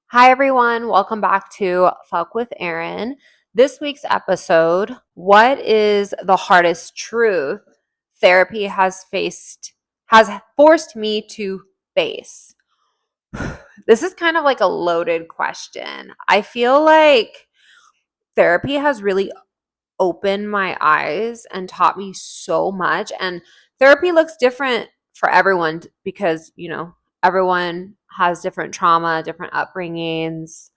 Hi, everyone. Welcome back to Fuck with Erinn. This week's episode: what is the hardest truth therapy has forced me to face? This is kind of like a loaded question. I feel like therapy has really opened my eyes and taught me so much. And therapy looks different for everyone because, everyone has different trauma, different upbringings,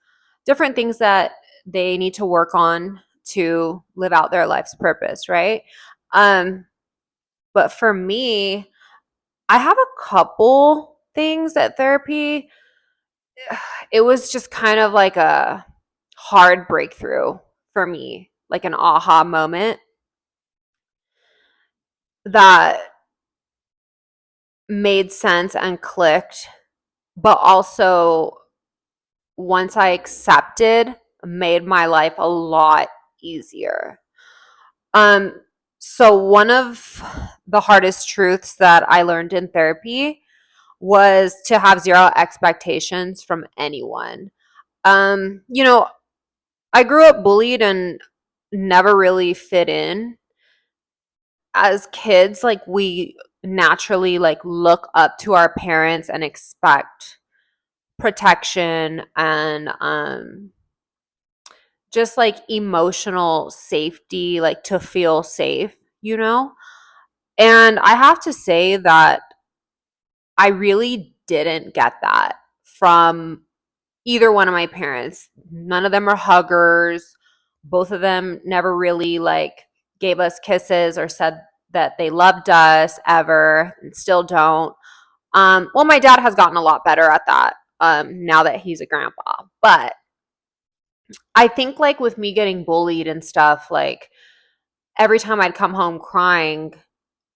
different things that they need to work on to live out their life's purpose, right? Um, but for me, I have a couple things at therapy. It was just kind of like a hard breakthrough for me, like an aha moment that made sense and clicked, but also once I accepted, made my life a lot easier. Um, so one of the hardest truths that I learned in therapy was to have zero expectations from anyone. Um, you know, I grew up bullied and never really fit in. As kids, like we naturally like look up to our parents and expect protection and just like emotional safety, like to feel safe, you know? And I have to say that I really didn't get that from either one of my parents. None of them are huggers. Both of them never really like gave us kisses or said that they loved us ever and still don't. Well, my dad has gotten a lot better at that now that he's a grandpa. But I think like with me getting bullied and stuff, like every time I'd come home crying,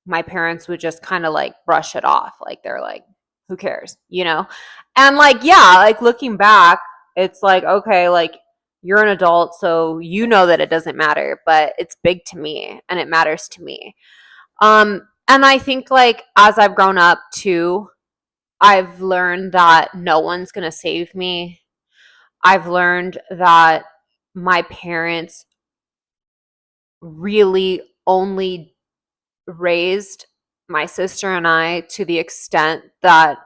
my parents would just kind of like brush it off. Like they're like, who cares, you know? And like, yeah, like looking back, it's like, okay, like you're an adult, so you know that it doesn't matter, but it's big to me and it matters to me. And I think like as I've grown up too, I've learned that no one's going to save me. I've learned that my parents really only raised my sister and I to the extent that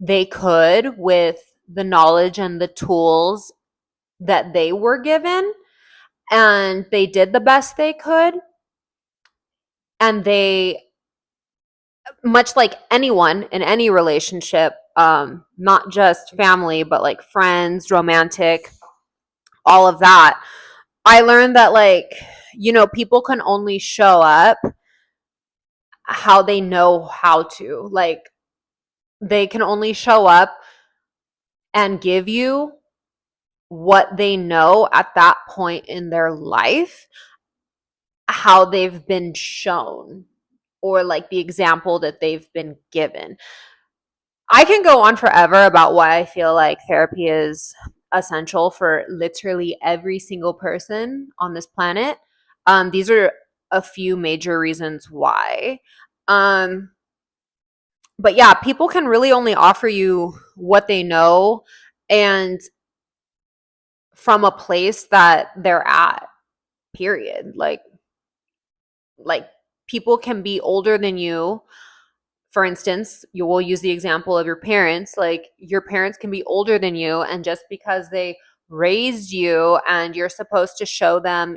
they could with the knowledge and the tools that they were given. And they did the best they could. And they, much like anyone in any relationship, not just family, but like friends, romantic, all of that, I learned that, like, people can only show up how they know how to. Like, they can only show up and give you what they know at that point in their life, how they've been shown, or like the example that they've been given. I can go on forever about why I feel like therapy is essential for literally every single person on this planet. These are a few major reasons why. Um, but yeah, people can really only offer you what they know and from a place that they're at, period. Like people can be older than you. For instance, you will use the example of your parents. Like your parents can be older than you, and just because they raised you and you're supposed to show them,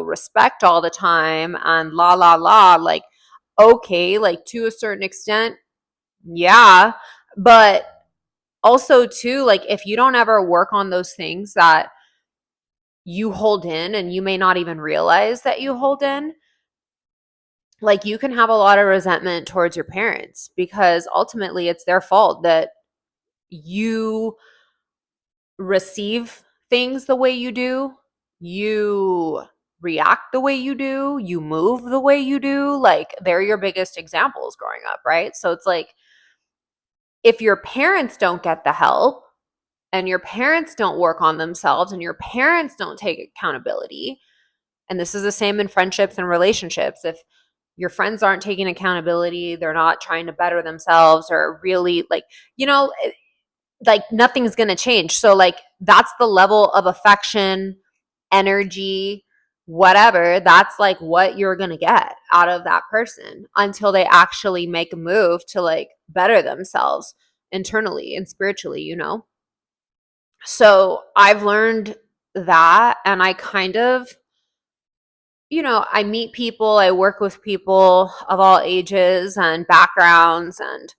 respect all the time and la la la, like okay, like to a certain extent, yeah. But also too, like if you don't ever work on those things that you hold in and you may not even realize that you hold in, like you can have a lot of resentment towards your parents because ultimately it's their fault that you receive things the way you do, you react the way you do, you move the way you do. Like they're your biggest examples growing up, right? So it's like if your parents don't get the help and your parents don't work on themselves and your parents don't take accountability, and this is the same in friendships and relationships, if your friends aren't taking accountability, they're not trying to better themselves or really like, like nothing's going to change. So like that's the level of affection, energy, whatever. That's like what you're going to get out of that person until they actually make a move to like better themselves internally and spiritually, you know? So I've learned that, and I kind of, you know, I meet people, I work with people of all ages and backgrounds and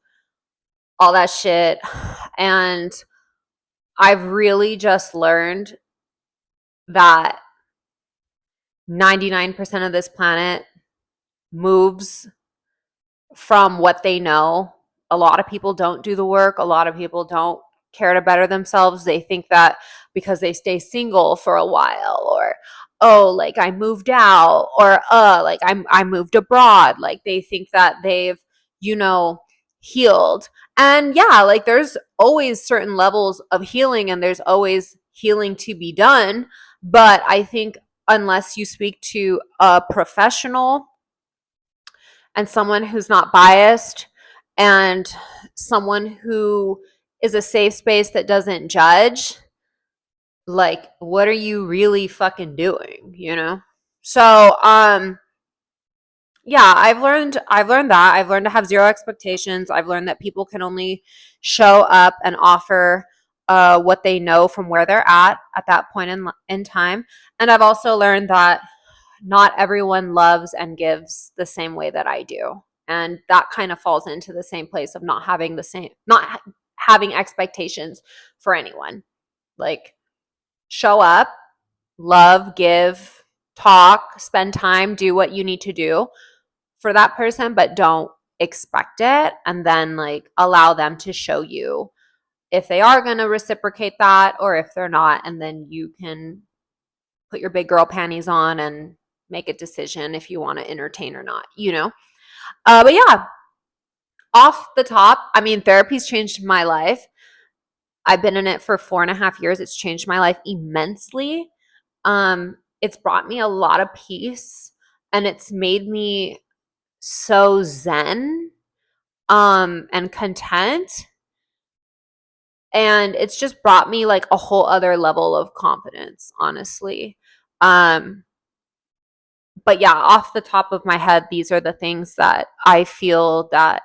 all that shit. And I've really just learned that 99% of this planet moves from what they know. A lot of people don't do the work. A lot of people don't care to better themselves. They think that because they stay single for a while, or oh, like I moved out, or like I moved abroad, like they think that they've, you know, healed. And yeah, like there's always certain levels of healing and there's always healing to be done, but I think unless you speak to a professional and someone who's not biased and someone who is a safe space that doesn't judge, like what are you really fucking doing, you know? So yeah, I've learned that. I've learned to have zero expectations. I've learned that people can only show up and offer what they know from where they're at that point in time. And I've also learned that not everyone loves and gives the same way that I do. And that kind of falls into the same place of not having expectations for anyone. Like, show up, love, give, talk, spend time, do what you need to do for that person, but don't expect it. And then, like, allow them to show you if they are going to reciprocate that or if they're not. And then you can put your big girl panties on and make a decision if you want to entertain or not, you know? But yeah, off the top, I mean, therapy's changed my life. I've been in it for 4.5 years. It's changed my life immensely. It's brought me a lot of peace and it's made me so zen, and content. And it's just brought me like a whole other level of confidence, honestly. Um, but yeah, off the top of my head, these are the things that I feel that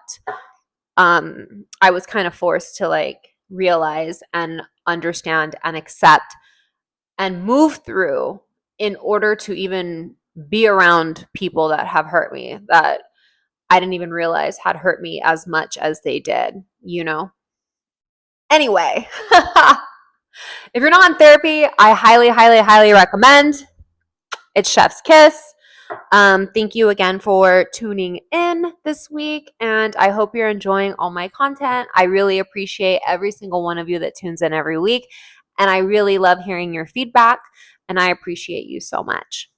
I was kind of forced to like realize and understand and accept and move through in order to even be around people that have hurt me, that I didn't even realize had hurt me as much as they did, you know? Anyway, if you're not in therapy, I highly, highly, highly recommend. It's Chef's Kiss. Thank you again for tuning in this week, and I hope you're enjoying all my content. I really appreciate every single one of you that tunes in every week, and I really love hearing your feedback, and I appreciate you so much.